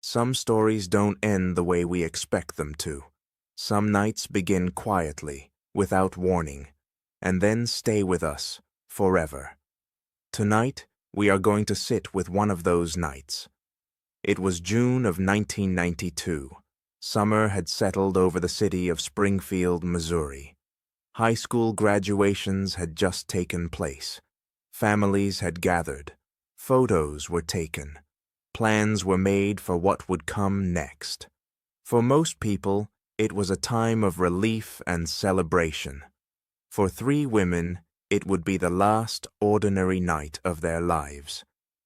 Some stories don't end the way we expect them to. Some nights begin quietly, without warning, and then stay with us forever. Tonight, we are going to sit with one of those nights. It was June of 1992. Summer had settled over the city of Springfield, Missouri. High school graduations had just taken place. Families had gathered. Photos were taken. Plans were made for what would come next. For most people, it was a time of relief and celebration. For three women, it would be the last ordinary night of their lives.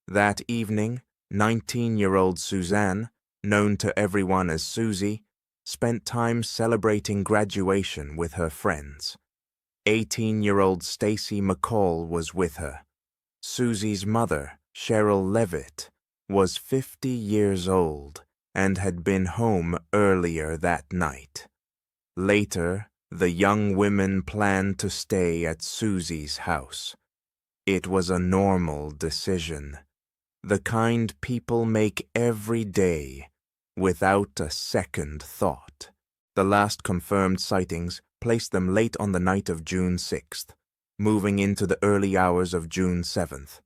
That evening, 19-year-old Suzanne, known to everyone as Susie, spent time celebrating graduation with her friends. 18-year-old Stacy McCall was with her. Susie's mother, Cheryl Levitt, was 50 years old and had been home earlier that night. Later, the young women planned to stay at Susie's house. It was a normal decision, the kind people make every day, without a second thought. The last confirmed sightings placed them late on the night of June 6th, moving into the early hours of June 7th.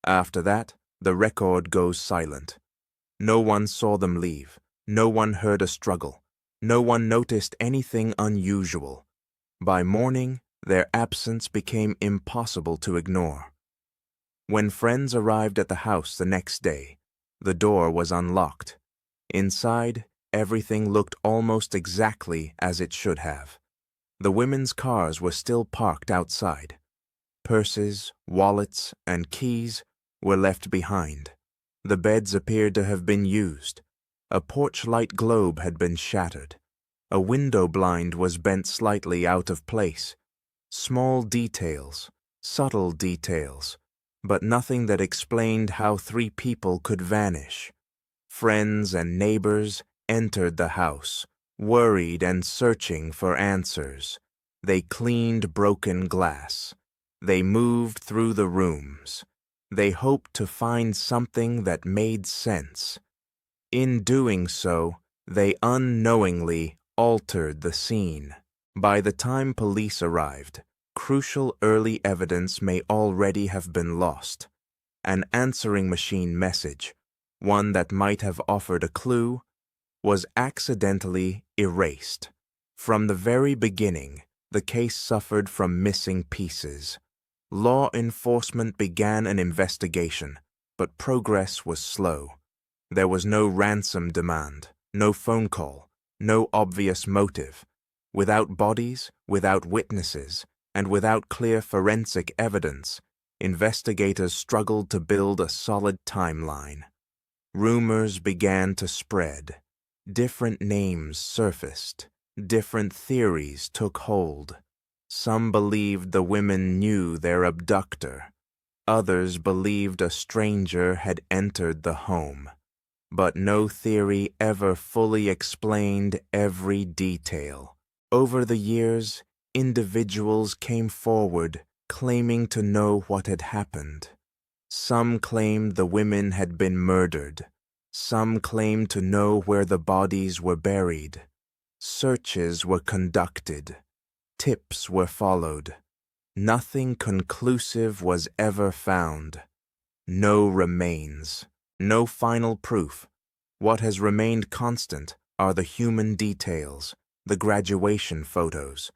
After that, the record goes silent. No one saw them leave. No one heard a struggle. No one noticed anything unusual. By morning, their absence became impossible to ignore. When friends arrived at the house the next day, the door was unlocked. Inside, everything looked almost exactly as it should have. The women's cars were still parked outside. Purses, wallets, and keys were left behind. The beds appeared to have been used. A porch light globe had been shattered. A window blind was bent slightly out of place. Small details, subtle details, but nothing that explained how three people could vanish. Friends and neighbors entered the house, worried and searching for answers. They cleaned broken glass. They moved through the rooms. They hoped to find something that made sense. In doing so, they unknowingly altered the scene. By the time police arrived, crucial early evidence may already have been lost. An answering machine message, one that might have offered a clue, was accidentally erased. From the very beginning, the case suffered from missing pieces. Law enforcement began an investigation, but progress was slow. There was no ransom demand, no phone call, no obvious motive. Without bodies, without witnesses, and without clear forensic evidence, investigators struggled to build a solid timeline. Rumors began to spread. Different names surfaced. Different theories took hold. Some believed the women knew their abductor. Others believed a stranger had entered the home. But no theory ever fully explained every detail. Over the years, individuals came forward claiming to know what had happened. Some claimed the women had been murdered. Some claimed to know where the bodies were buried. Searches were conducted. Tips were followed. Nothing conclusive was ever found. No remains. No final proof. What has remained constant are the human details, the graduation photos,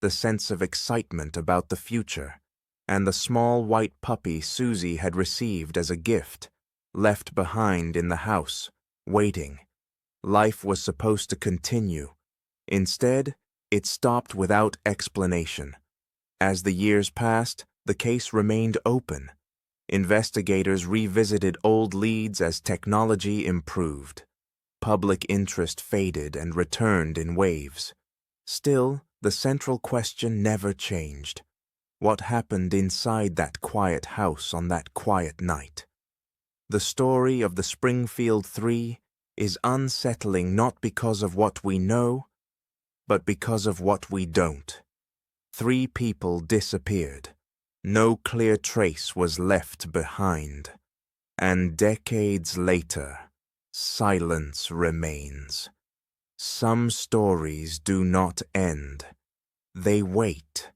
the sense of excitement about the future, and the small white puppy Susie had received as a gift, left behind in the house, waiting. Life was supposed to continue. Instead, it stopped without explanation. As the years passed, the case remained open. Investigators revisited old leads as technology improved. Public interest faded and returned in waves. Still, the central question never changed. What happened inside that quiet house on that quiet night? The story of the Springfield Three is unsettling not because of what we know, but because of what we don't. 3 people disappeared. No clear trace was left behind. And decades later, silence remains. Some stories do not end. They wait,